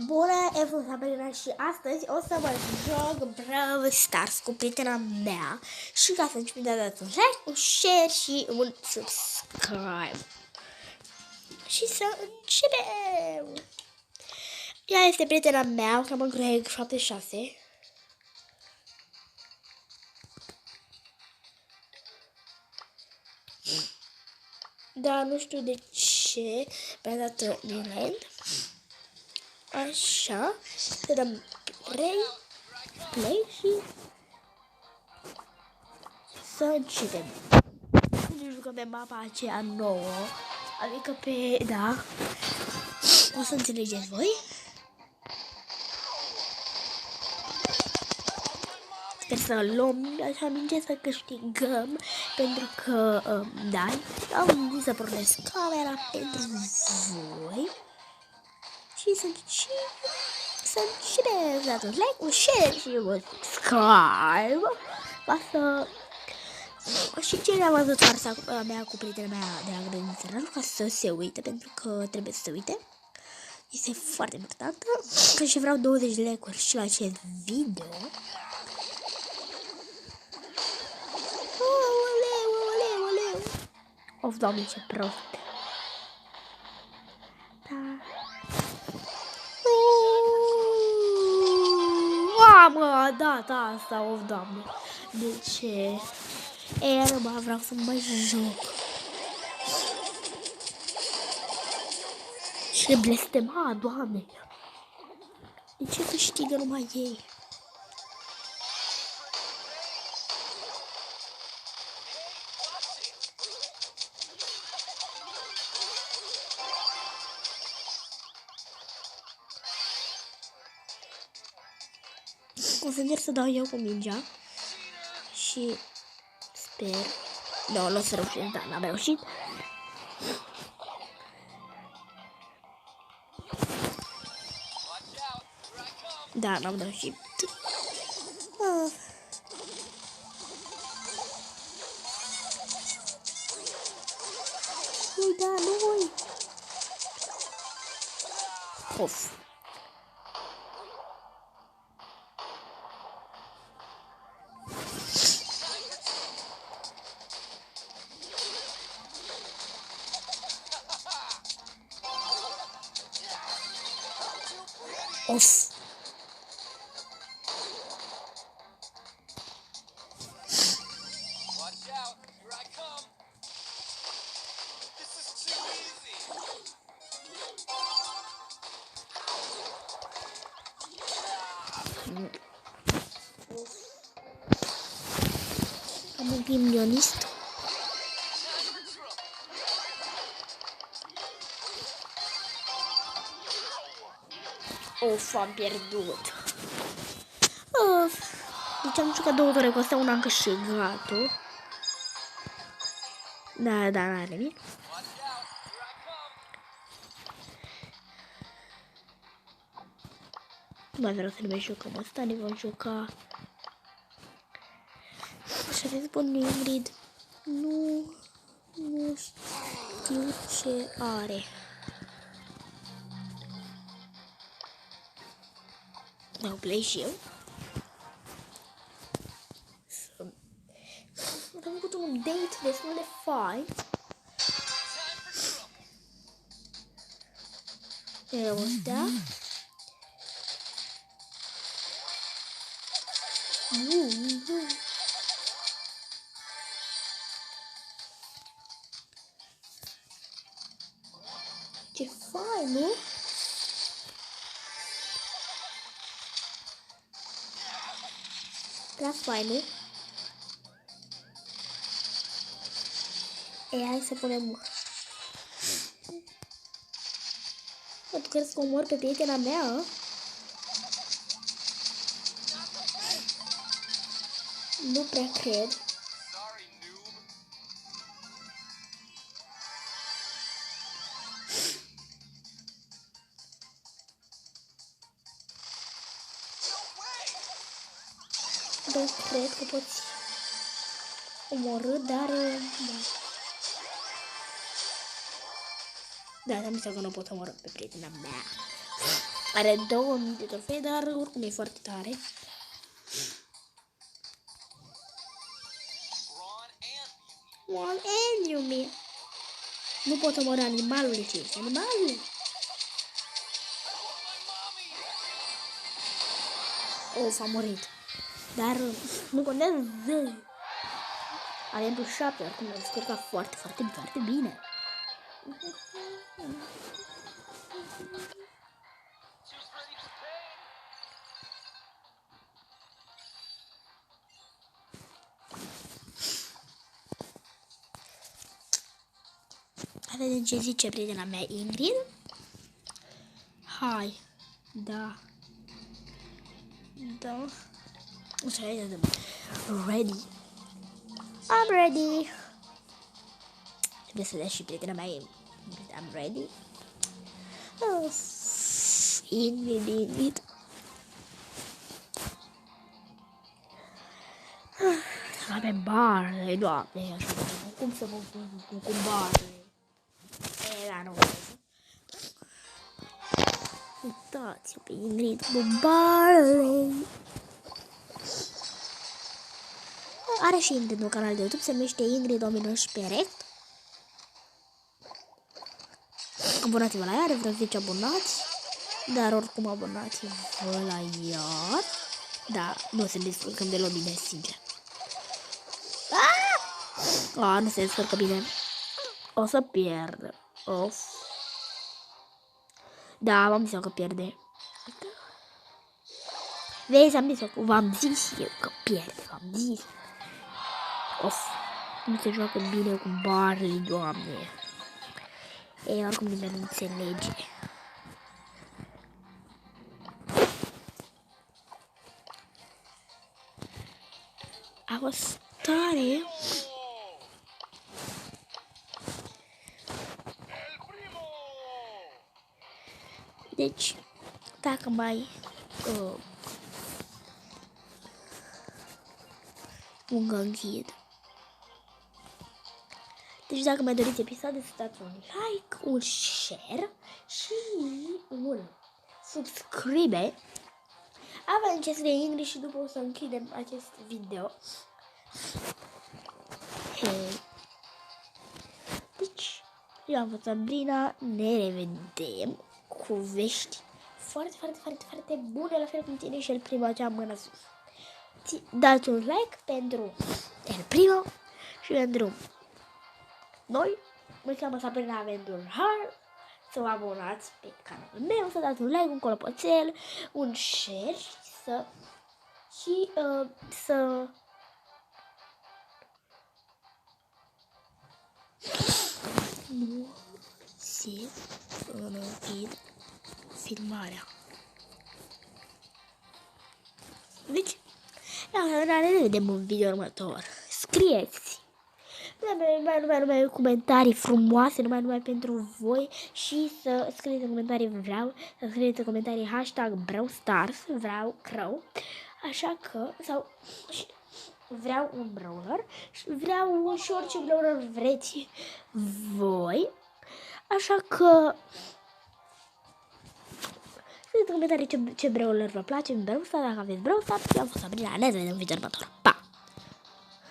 Bună, eu sunt Sabrina și astăzi o să mă joc Brawl Stars cu prietena mea. Și ca să începem, dați un like, un share și un subscribe. Și să începem! Ea este prietena mea, o cheamă Greg76. Dar nu știu de ce mi-a dat Miland. Așa, să dăm play și să începem. Ne jucăm pe mapa aceea nouă, adică pe, da, o să înțelegeți voi. Sper să luăm așa minge să câștigăm, pentru că, da, am zis să pornesc camera pentru voi. Și să începem, dați un like, un share și un subscribe. Ca să... Și cine a văzut farsa mea cu prietena mea de la grădiniță, ca să se uite, pentru că trebuie să se uite. Este foarte importantă. Și vreau 20 de like-uri și la acest video. Oleu. Of, Doamne, ce prost. Mă, da, asta, of, Doamne. De ce? Mă, vreau să mă joc. Și blestema, Doamne. De ce câștigă numai ei? O să încerc să dau eu cu mingea. Și sper. Nu o să reușesc, da, n-am reușit. Da, n-am reușit. Da, nu. Of. Of. Am un gimionist. Of, am pierdut. Of. Deci am jucat 2 ore cu asta, una am câștigat-o. Da, n-are nimic. Nu mai vreau să ne mai jucăm asta, ne vom juca. Așa de spun Ingrid. Nu știu ce are. Dau play și eu. Am făcut un date destul de fain. Eu ăstea. Ce fain, nu? Prea fain, nu? Hai să punem... Tu crezi că omor pe prietena mea? Nu prea cred. Nu cred că poți omorâ, dar... Da, am zis că nu pot omorâ pe prietena mea. Are 2000 de trofee, dar oricum e foarte tare. One and you me. Nu pot omori animalul, ce este animalul? Of, a murit. Dar nu contează. Avem plus 7, oricum ne-am descurcat foarte, foarte, foarte bine. Vedem ce zice prietena mea Ingrid. Hai. Da. Da. Ready. I'm ready. Trebuie să dea și prietena mea Ingrid. I'm ready. Oh, Ingrid. Avem barele, doamne, așa. Cum să mă pun cu barele? Da, nu. Uitați-o pe Ingrid cu barele. Are și Ingrid un canal de YouTube, se numește Ingrid 2019 Rect. Abonați-vă la ea, are vreo 10 abonați. Dar oricum abonați-vă la ea. Da, nu se descurcăm deloc bine, sincer. Nu se descurcă bine. O să pierd. Of. Da, v-am zis că pierde. Vezi, v-am zis eu că pierde, v-am zis. Of. Nu se joacă bine cu Barley, doamne. Ei, oricum nimeni nu înțelege. A fost tare. Deci, dacă mai închid. Deci dacă mai doriți episoade, să dați un like, un share și un subscribe. Avem ce scrie Ingrid și după o să închidem acest video. Deci, eu am fost Sabrina, ne revedem cu vești foarte, foarte, foarte, foarte bune, la fel cum ține și El Primo acea mână sus. Dați un like pentru El Primo și pentru noi. Mă cheamă Sabrina Aventure Heart. Să vă abonați pe canalul meu, să dați un like, un colopoțel, un share și să nu se închid filmarea. Deci, ne vedem în video următor. Scrieți numai comentarii frumoase, numai pentru voi și să scrieți în comentarii să scrieți în comentarii hashtag BrawlStars, vreau Crow, așa că, sau vreau un brawler și vreau și orice brawler vreți voi, așa că scrieți în comentarii ce brawler vă place în BrawlStars, dacă aveți BrawlStars, eu am fost Sabrina, ne vedem în video următor. Pa!